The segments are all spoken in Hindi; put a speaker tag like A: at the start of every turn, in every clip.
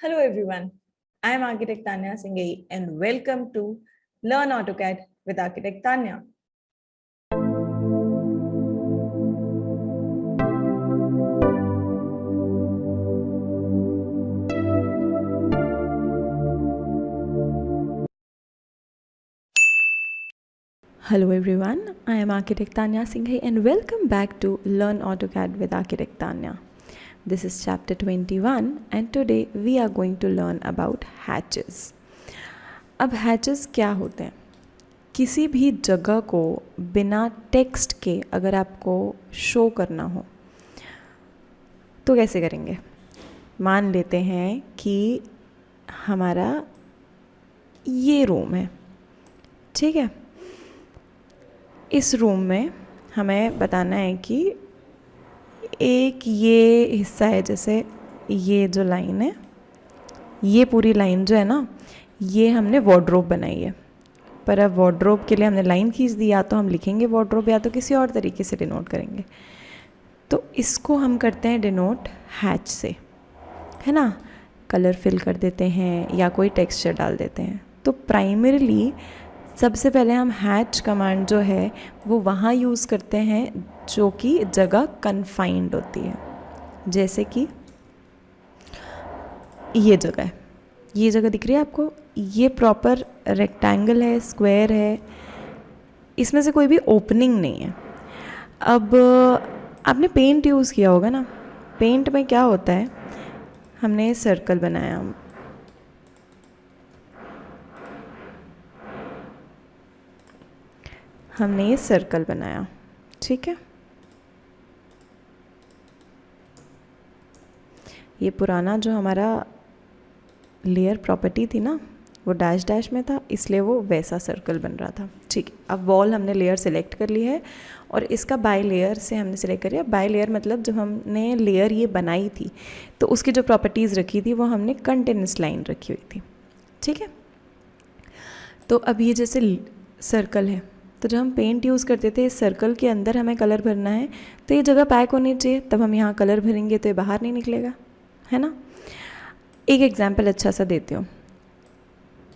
A: Hello everyone, I am Architect Tanya Singhei and welcome to Learn AutoCAD with Architect Tanya.
B: Hello everyone, I am Architect Tanya Singhei and welcome back to Learn AutoCAD with Architect Tanya. This is chapter 21 and today we are going to learn about hatches. अब hatches क्या होते हैं? किसी भी जगह को बिना टेक्स्ट के अगर आपको शो करना हो तो कैसे करेंगे? मान लेते हैं कि हमारा ये रूम है, ठीक है। इस रूम में हमें बताना है कि एक ये हिस्सा है, जैसे ये जो लाइन है, ये पूरी लाइन जो है ना, ये हमने वार्डरोब बनाई है। पर अब वार्डरोब के लिए हमने लाइन खींच दी, या तो हम लिखेंगे वार्डरोब या तो किसी और तरीके से डिनोट करेंगे। तो इसको हम करते हैं डिनोट हैच से, है ना। कलर फिल कर देते हैं या कोई टेक्सचर डाल देते हैं। तो प्राइमरीली सबसे पहले हम हैच कमांड जो है वो वहाँ यूज़ करते हैं जो कि जगह कन्फाइंड होती है। जैसे कि ये जगह है, ये जगह दिख रही है आपको, ये प्रॉपर रेक्टेंगल है, स्क्वायर है, इसमें से कोई भी ओपनिंग नहीं है। अब आपने पेंट यूज़ किया होगा ना, पेंट में क्या होता है, हमने सर्कल बनाया, हमने ये सर्कल बनाया, ठीक है। ये पुराना जो हमारा लेयर प्रॉपर्टी थी ना, वो डैश डैश में था, इसलिए वो वैसा सर्कल बन रहा था, ठीक है। अब वॉल हमने लेयर सेलेक्ट कर ली है और इसका बाय लेयर से हमने सेलेक्ट कर लिया। बाय लेयर मतलब जब हमने लेयर ये बनाई थी तो उसकी जो प्रॉपर्टीज़ रखी थी वो हमने कंटिन्यूस लाइन रखी हुई थी, ठीक है। तो अब ये जैसे सर्कल है, तो जब हम पेंट यूज़ करते थे इस सर्कल के अंदर हमें कलर भरना है तो ये जगह पैक होनी चाहिए, तब हम यहाँ कलर भरेंगे तो ये बाहर नहीं निकलेगा, है ना। एक एग्जांपल अच्छा सा देती हूँ।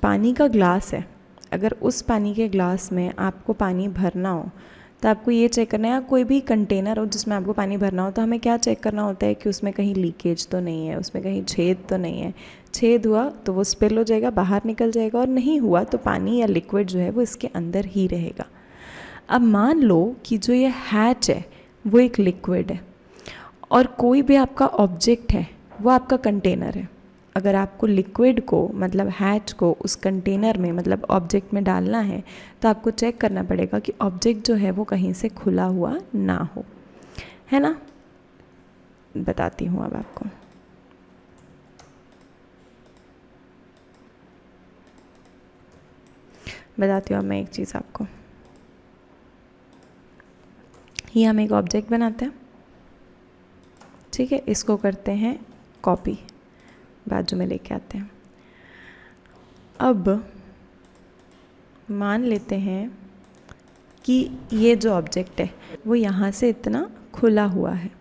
B: पानी का ग्लास है, अगर उस पानी के ग्लास में आपको पानी भरना हो तो आपको ये चेक करना है, या कोई भी कंटेनर हो जिसमें आपको पानी भरना हो तो हमें क्या चेक करना होता है कि उसमें कहीं लीकेज तो नहीं है, उसमें कहीं छेद तो नहीं है। छेद हुआ तो वो स्पिल हो जाएगा, बाहर निकल जाएगा, और नहीं हुआ तो पानी या लिक्विड जो है वो इसके अंदर ही रहेगा। अब मान लो कि जो ये हैच है वो एक लिक्विड है और कोई भी आपका ऑब्जेक्ट है वो आपका कंटेनर है। अगर आपको लिक्विड को मतलब हैच को उस कंटेनर में मतलब ऑब्जेक्ट में डालना है तो आपको चेक करना पड़ेगा कि ऑब्जेक्ट जो है वो कहीं से खुला हुआ ना हो, है ना। बताती हूँ अब आपको। बताती हूँ अब मैं एक चीज़ आपको। ये हम एक ऑब्जेक्ट बनाते हैं, ठीक है, इसको करते हैं कॉपी, बाजू में लेके आते हैं। अब मान लेते हैं कि ये जो ऑब्जेक्ट है वो यहाँ से इतना खुला हुआ है,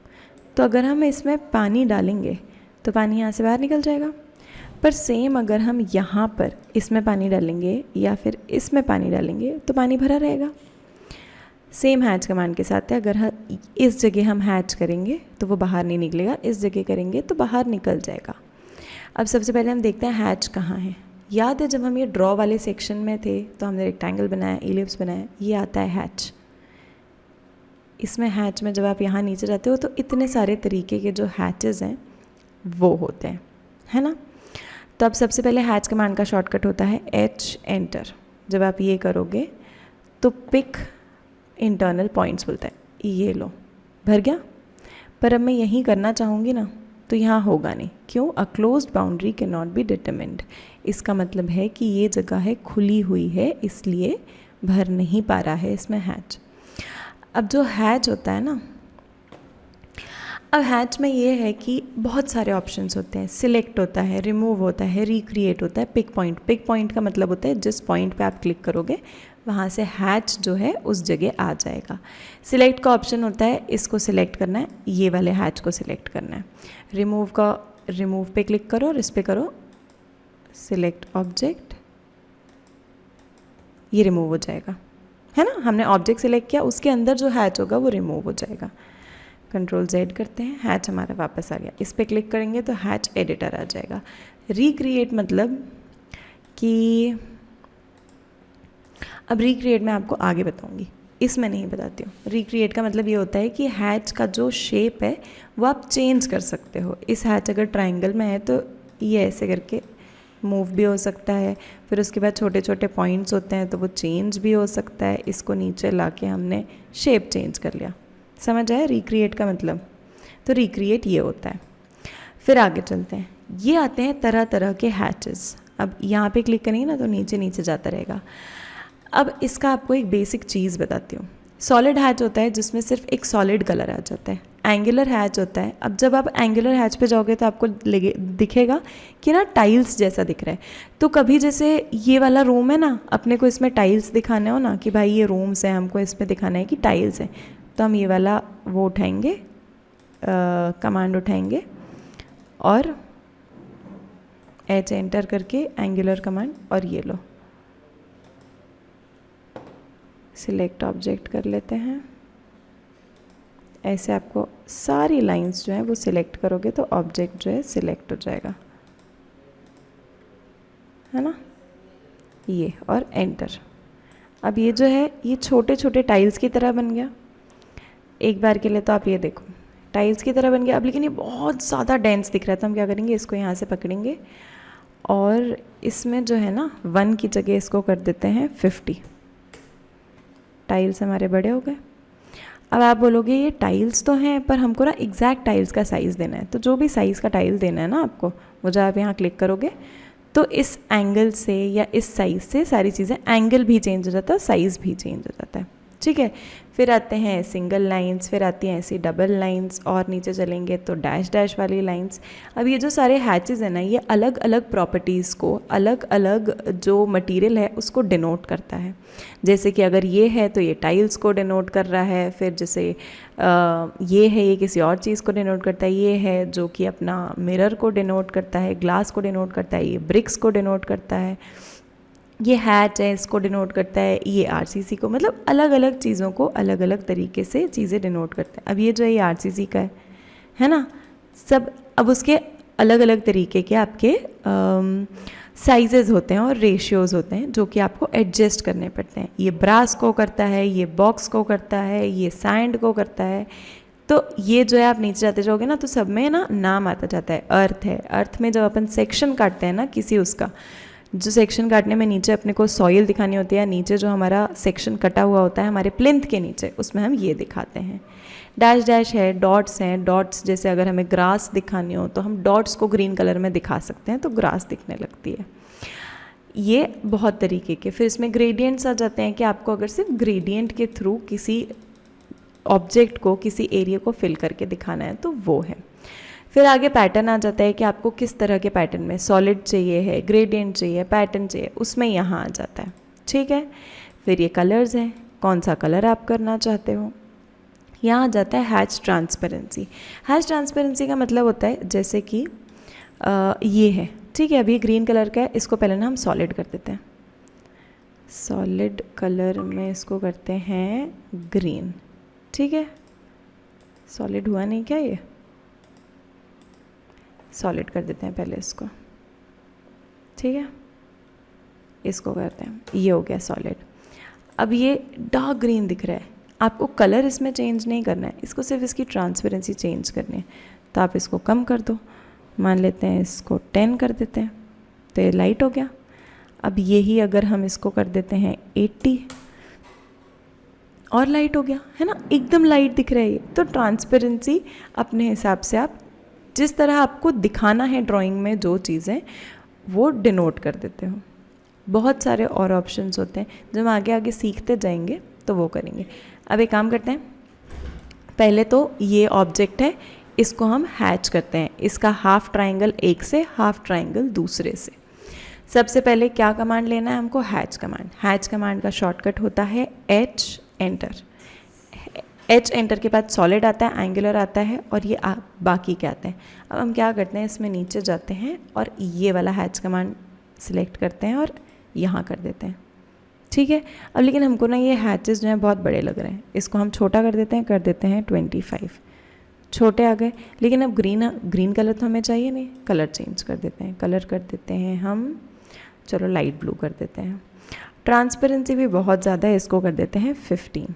B: तो अगर हम इसमें पानी डालेंगे तो पानी यहाँ से बाहर निकल जाएगा। पर सेम अगर हम यहाँ पर इसमें पानी डालेंगे या फिर इसमें पानी डालेंगे तो पानी भरा रहेगा। सेम हैच कमांड के साथ है, अगर इस जगह हम हैच करेंगे तो वो बाहर नहीं निकलेगा, इस जगह करेंगे तो बाहर निकल जाएगा। अब सबसे पहले हम देखते हैं हैच कहाँ है। याद है जब हम ये ड्रॉ वाले सेक्शन में थे तो हमने रेक्टेंगल बनाया, इलिप्स बनाया, ये आता है हैच। इसमें हैच में जब आप यहाँ नीचे जाते हो तो इतने सारे तरीके के जो हैचेस हैं वो होते हैं, है ना। तो अब सबसे पहले हैच कमांड का शॉर्टकट होता है एच एंटर। जब आप ये करोगे तो पिक इंटरनल पॉइंट्स बोलता है, ये लो भर गया। पर अब मैं यहीं करना चाहूँगी ना तो यहाँ होगा नहीं, क्यों, a closed boundary can not be determined. इसका मतलब है कि ये जगह है खुली हुई है, इसलिए भर नहीं पा रहा है इसमें हैच। अब जो हैच होता है ना, अब हैच में ये है कि बहुत सारे ऑप्शंस होते हैं, सिलेक्ट होता है, रिमूव होता है, रिक्रिएट होता है, पिक पॉइंट। पिक पॉइंट का मतलब होता है जिस पॉइंट पे आप क्लिक करोगे वहाँ से हैच जो है उस जगह आ जाएगा। सिलेक्ट का ऑप्शन होता है, इसको सिलेक्ट करना है, ये वाले हैच को सिलेक्ट करना है। रिमूव का रिमूव पे क्लिक करो और इस पे करो सिलेक्ट ऑब्जेक्ट, ये रिमूव हो जाएगा, है ना। हमने ऑब्जेक्ट सिलेक्ट किया, उसके अंदर जो हैच होगा वो रिमूव हो जाएगा। कंट्रोल Z करते हैं, हैच हमारा वापस आ गया। इस पे क्लिक करेंगे तो हैच एडिटर आ जाएगा। रिक्रिएट मतलब कि अब रिक्रिएट मैं आपको आगे बताऊंगी, इसमें नहीं बताती हूँ। रिक्रिएट का मतलब ये होता है कि हैच का जो शेप है वो आप चेंज कर सकते हो। इस हैच अगर ट्रायंगल में है तो ये ऐसे करके मूव भी हो सकता है, फिर उसके बाद छोटे छोटे पॉइंट्स होते हैं तो वो चेंज भी हो सकता है। इसको नीचे ला के हमने शेप चेंज कर लिया, समझ आया रिक्रिएट का मतलब। तो रिक्रिएट ये होता है। फिर आगे चलते हैं, ये आते हैं तरह तरह के हैचेस। अब यहाँ पे क्लिक करेंगे ना तो नीचे नीचे जाता रहेगा। अब इसका आपको एक बेसिक चीज़ बताती हूँ। सॉलिड हैच होता है जिसमें सिर्फ एक सॉलिड कलर आ जाता है। एंगुलर हैच होता है, अब जब आप एंगुलर हैच पे जाओगे तो आपको दिखेगा कि ना टाइल्स जैसा दिख रहा है। तो कभी जैसे ये वाला रूम है ना, अपने को इसमें टाइल्स दिखाने हो ना कि भाई ये रूम्स हैं, हमको इसमें दिखाना है कि टाइल्स हैं, तो हम ये वाला वो उठाएंगे, कमांड उठाएंगे और H एंटर करके एंगुलर कमांड, और ये लो सिलेक्ट ऑब्जेक्ट कर लेते हैं। ऐसे आपको सारी लाइंस जो हैं वो सिलेक्ट करोगे तो ऑब्जेक्ट जो है सिलेक्ट हो जाएगा, है ना, ये, और एंटर। अब ये जो है ये छोटे छोटे टाइल्स की तरह बन गया। एक बार के लिए तो आप ये देखो टाइल्स की तरह बन गया। अब लेकिन ये बहुत ज़्यादा डेंस दिख रहा था, हम क्या करेंगे, इसको यहाँ से पकड़ेंगे और इसमें जो है ना 1 की जगह इसको कर देते हैं 50। टाइल्स हमारे बड़े हो गए। अब आप बोलोगे ये टाइल्स तो हैं पर हमको ना एग्जैक्ट टाइल्स का साइज़ देना है। तो जो भी साइज़ का टाइल देना है ना आपको, वो जब आप यहाँ क्लिक करोगे तो इस एंगल से या इस साइज़ से सारी चीज़ें, एंगल भी चेंज हो जाता है, साइज़ भी चेंज हो जाता है, ठीक है। फिर आते हैं सिंगल लाइंस, फिर आती हैं ऐसी डबल लाइंस, और नीचे चलेंगे तो डैश डैश वाली लाइंस। अब ये जो सारे हैचेस हैं ना, ये अलग अलग प्रॉपर्टीज़ को, अलग अलग जो मटेरियल है उसको डिनोट करता है। जैसे कि अगर ये है तो ये टाइल्स को डिनोट कर रहा है, फिर जैसे ये है ये किसी और चीज़ को डिनोट करता है, ये है जो कि अपना मिरर को डिनोट करता है, ग्लास को डिनोट करता है, ये ब्रिक्स को डिनोट करता है, ये हैच है इसको डिनोट करता है, ये आरसीसी को, मतलब अलग अलग चीज़ों को अलग अलग तरीके से चीज़ें डिनोट करते हैं। अब ये जो है ये आरसीसी का है ना, सब। अब उसके अलग अलग तरीके के आपके साइजेस होते हैं और रेशियोज़ होते हैं जो कि आपको एडजस्ट करने पड़ते हैं। ये ब्रास को करता है, ये बॉक्स को करता है, ये सैंड को करता है। तो ये जो है आप नीचे जाते जाओगे ना तो सब में ना नाम आता जाता है। अर्थ है, अर्थ में जब अपन सेक्शन काटते हैं ना किसी, उसका जो सेक्शन काटने में नीचे अपने को सॉइल दिखानी होती है, नीचे जो हमारा सेक्शन कटा हुआ होता है हमारे प्लिंथ के नीचे, उसमें हम ये दिखाते हैं। डैश डैश है, डॉट्स हैं, डॉट्स जैसे अगर हमें ग्रास दिखानी हो तो हम डॉट्स को ग्रीन कलर में दिखा सकते हैं तो ग्रास दिखने लगती है। ये बहुत तरीके के। फिर इसमें ग्रेडियंट्स आ जाते हैं कि आपको अगर सिर्फ ग्रेडियंट के थ्रू किसी ऑब्जेक्ट को, किसी एरिया को फिल करके दिखाना है तो वो है। फिर आगे पैटर्न आ जाता है कि आपको किस तरह के पैटर्न में, सॉलिड चाहिए है, ग्रेडियंट चाहिए, पैटर्न चाहिए, उसमें यहाँ आ जाता है, ठीक है। फिर ये कलर्स हैं, कौन सा कलर आप करना चाहते हो। यहाँ आ जाता है हैच ट्रांसपेरेंसी। हैच ट्रांसपेरेंसी का मतलब होता है जैसे कि ये है, ठीक है, अभी ग्रीन कलर का है, इसको पहले ना हम सॉलिड कर देते हैं। सॉलिड कलर में इसको करते हैं ग्रीन, ठीक है। सॉलिड हुआ नहीं क्या, ये सॉलिड कर देते हैं पहले इसको, ठीक है, इसको करते हैं, ये हो गया सॉलिड। अब ये डार्क ग्रीन दिख रहा है, आपको कलर इसमें चेंज नहीं करना है, इसको सिर्फ इसकी ट्रांसपेरेंसी चेंज करनी है। तो आप इसको कम कर दो, मान लेते हैं इसको 10 कर देते हैं, तो ये लाइट हो गया। अब यही अगर हम इसको कर देते हैं 80, और लाइट हो गया, है ना, एकदम लाइट दिख रहा है ये। तो ट्रांसपेरेंसी अपने हिसाब से आप जिस तरह आपको दिखाना है ड्राइंग में जो चीज़ें, वो डिनोट कर देते हो। बहुत सारे और ऑप्शंस होते हैं, जब आगे आगे सीखते जाएंगे तो वो करेंगे। अब एक काम करते हैं, पहले तो ये ऑब्जेक्ट है, इसको हम हैच करते हैं, इसका हाफ ट्राइंगल एक से, हाफ ट्राइंगल दूसरे से। सबसे पहले क्या कमांड लेना है हमको, हैच कमांड। हैच कमांड का शॉर्टकट होता है H एंटर। एच एंटर के बाद सॉलिड आता है, एंगुलर आता है और ये बाकी के आते हैं। अब हम क्या करते हैं, इसमें नीचे जाते हैं और ये वाला हैच कमांड सिलेक्ट करते हैं और यहाँ कर देते हैं, ठीक है। अब लेकिन हमको ना ये हैचेस जो हैं बहुत बड़े लग रहे हैं, इसको हम छोटा कर देते हैं 25, छोटे आ गए। लेकिन अब ग्रीन कलर तो हमें चाहिए नहीं, कलर चेंज कर देते हैं, कलर कर देते हैं हम, चलो लाइट ब्लू कर देते हैं। ट्रांसपेरेंसी भी बहुत ज़्यादा है, इसको कर देते हैं 15।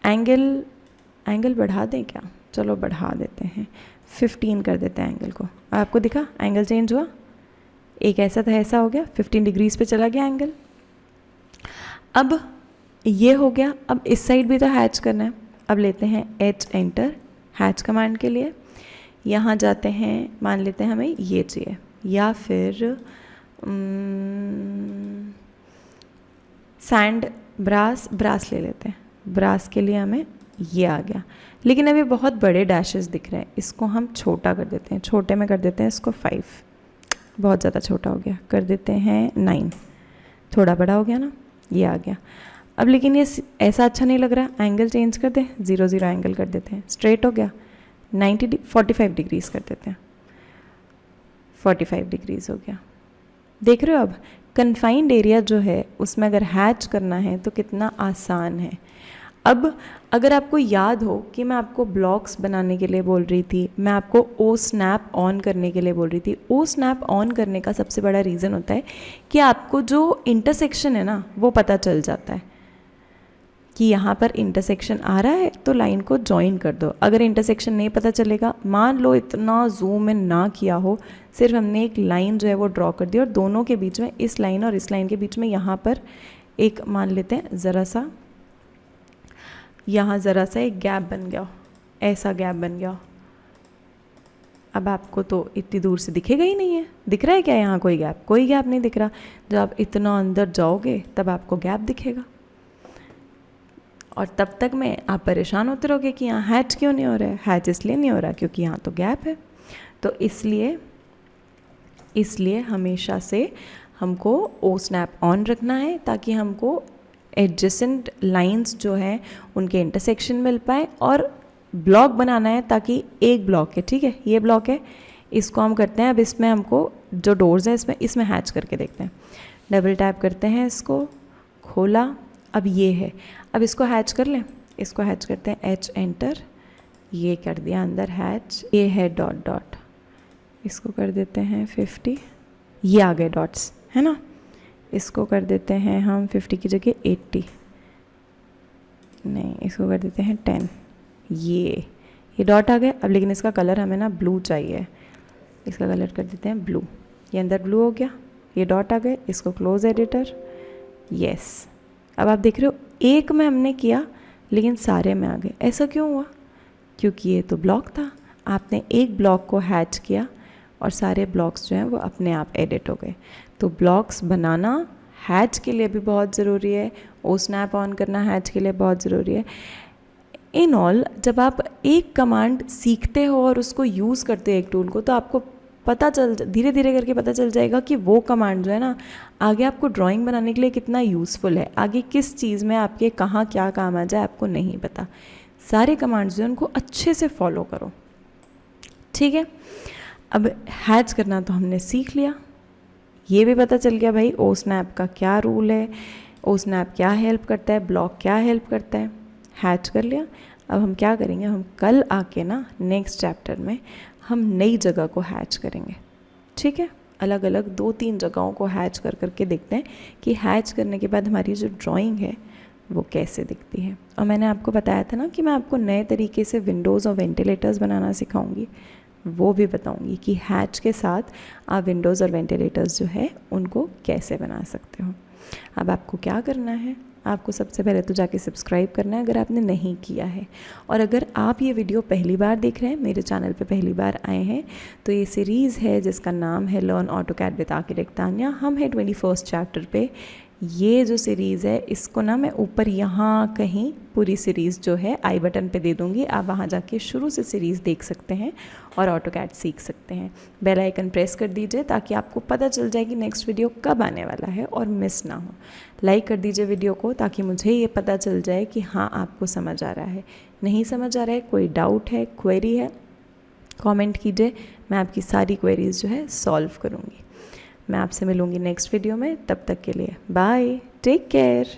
B: एंगल बढ़ा दें क्या, चलो बढ़ा देते हैं 15 कर देते हैं एंगल को। आपको दिखा एंगल चेंज हुआ, एक ऐसा था ऐसा हो गया, 15 डिग्रीज पे चला गया एंगल। अब ये हो गया, अब इस साइड भी तो हैच करना है। अब लेते हैं एच एंटर हैच कमांड के लिए, यहाँ जाते हैं, मान लेते हैं हमें ये चाहिए, या फिर सैंड ब्रास ले लेते हैं। ब्रास के लिए हमें ये आ गया, लेकिन अभी बहुत बड़े डैशेस दिख रहे हैं, इसको हम छोटा कर देते हैं, छोटे में कर देते हैं इसको 5, बहुत ज़्यादा छोटा हो गया, कर देते हैं 9, थोड़ा बड़ा हो गया ना, ये आ गया। अब लेकिन ये ऐसा अच्छा नहीं लग रहा, एंगल चेंज कर दें, 0 एंगल कर देते हैं, स्ट्रेट हो गया, 45 डिग्रीज कर देते हैं, 45 डिग्रीज हो गया। देख रहे हो अब कन्फाइंड एरिया जो है उसमें अगर हैच करना है तो कितना आसान है। अब अगर आपको याद हो कि मैं आपको ब्लॉक्स बनाने के लिए बोल रही थी, मैं आपको ओ स्नैप ऑन करने के लिए बोल रही थी। ओ स्नैप ऑन करने का सबसे बड़ा रीज़न होता है कि आपको जो इंटरसेक्शन है ना वो पता चल जाता है कि यहाँ पर इंटरसेक्शन आ रहा है तो लाइन को ज्वाइन कर दो। अगर इंटरसेक्शन नहीं पता चलेगा, मान लो इतना जूम इन ना किया हो, सिर्फ हमने एक लाइन जो है वो ड्रॉ कर दी और दोनों के बीच में, इस लाइन और इस लाइन के बीच में यहाँ पर एक मान लेते हैं ज़रा सा, यहाँ ज़रा सा एक गैप बन गया, ऐसा गैप बन गया। अब आपको तो इतनी दूर से दिखेगा ही नहीं है, दिख रहा है क्या यहाँ कोई गैप? कोई गैप नहीं दिख रहा। जब आप इतना अंदर जाओगे तब आपको गैप दिखेगा, और तब तक में आप परेशान होते रहोगे कि यहाँ हैच क्यों नहीं हो रहा है। हैच इसलिए नहीं हो रहा क्योंकि यहाँ तो गैप है। तो इसलिए हमेशा से हमको ओ स्नैप ऑन रखना है ताकि हमको एडजेसेंट लाइंस जो हैं उनके इंटरसेक्शन मिल पाए, और ब्लॉक बनाना है ताकि एक ब्लॉक है, ठीक है, ये ब्लॉक है, इसको हम करते हैं। अब इसमें हमको जो डोर्स हैं इसमें हैच करके देखते हैं। डबल टैप करते हैं, इसको खोला, अब ये है, अब इसको हैच कर लें, इसको हैच करते हैं, एच एंटर, ये कर दिया अंदर हैच, ये है डॉट डॉट, इसको कर देते हैं 50, ये आ गए डॉट्स, है ना। इसको कर देते हैं हम 50 की जगह 80, नहीं इसको कर देते हैं 10, ये डॉट आ गए। अब लेकिन इसका कलर हमें ना ब्लू चाहिए, इसका कलर कर देते हैं ब्लू, ये अंदर ब्लू हो गया, ये डॉट आ गए, इसको क्लोज एडिटर, यस। अब आप देख रहे हो एक में हमने किया लेकिन सारे में आ गए, ऐसा क्यों हुआ? क्योंकि ये तो ब्लॉक था, आपने एक ब्लॉक को हैच किया और सारे ब्लॉक्स जो हैं वो अपने आप एडिट हो गए। तो ब्लॉक्स बनाना हैच के लिए भी बहुत ज़रूरी है, ओ स्नैप ऑन करना हैच के लिए बहुत ज़रूरी है। इन ऑल जब आप एक कमांड सीखते हो और उसको यूज़ करते हो एक टूल को, तो आपको पता चल, धीरे धीरे करके पता चल जाएगा कि वो कमांड जो है ना आगे आपको ड्राइंग बनाने के लिए कितना यूज़फुल है। आगे किस चीज़ में आपके कहाँ क्या काम आ जाए आपको नहीं पता। सारे कमांड्स जो हैं उनको अच्छे से फॉलो करो, ठीक है। अब हैच करना तो हमने सीख लिया, ये भी पता चल गया भाई ओ स्नैप का क्या रूल है, ओ स्नैप क्या हेल्प करता है, ब्लॉक क्या हेल्प करता है, हैच कर लिया। अब हम क्या करेंगे, हम कल आके ना नेक्स्ट चैप्टर में हम नई जगह को हैच करेंगे, ठीक है। अलग अलग 2-3 जगहों को हैच कर करके देखते हैं कि हैच करने के बाद हमारी जो ड्राइंग है वो कैसे दिखती है। और मैंने आपको बताया था ना कि मैं आपको नए तरीके से विंडोज़ और वेंटिलेटर्स बनाना सिखाऊंगी, वो भी बताऊंगी कि हैच के साथ आप विंडोज़ और वेंटिलेटर्स जो है उनको कैसे बना सकते हो। अब आपको क्या करना है, आपको सबसे पहले तो जाके सब्सक्राइब करना है अगर आपने नहीं किया है। और अगर आप ये वीडियो पहली बार देख रहे हैं, मेरे चैनल पे पहली बार आए हैं, तो ये सीरीज़ है जिसका नाम है learn AutoCAD with architect Tanya. हम हैं 21st चैप्टर पे। ये जो सीरीज़ है इसको ना मैं ऊपर यहाँ कहीं पूरी सीरीज़ जो है आई बटन पे दे दूँगी, आप वहाँ जाके शुरू से सीरीज़ देख सकते हैं और ऑटोकैड सीख सकते हैं। बेल आइकन प्रेस कर दीजिए ताकि आपको पता चल जाए कि नेक्स्ट वीडियो कब आने वाला है और मिस ना हो। लाइक कर दीजिए वीडियो को ताकि मुझे ये पता चल जाए कि हाँ आपको समझ आ रहा है। नहीं समझ आ रहा है, कोई डाउट है, क्वेरी है, कमेंट कीजिए, मैं आपकी सारी क्वेरीज जो है सॉल्व करूँगी। मैं आपसे मिलूँगी नेक्स्ट वीडियो में, तब तक के लिए बाय, टेक केयर।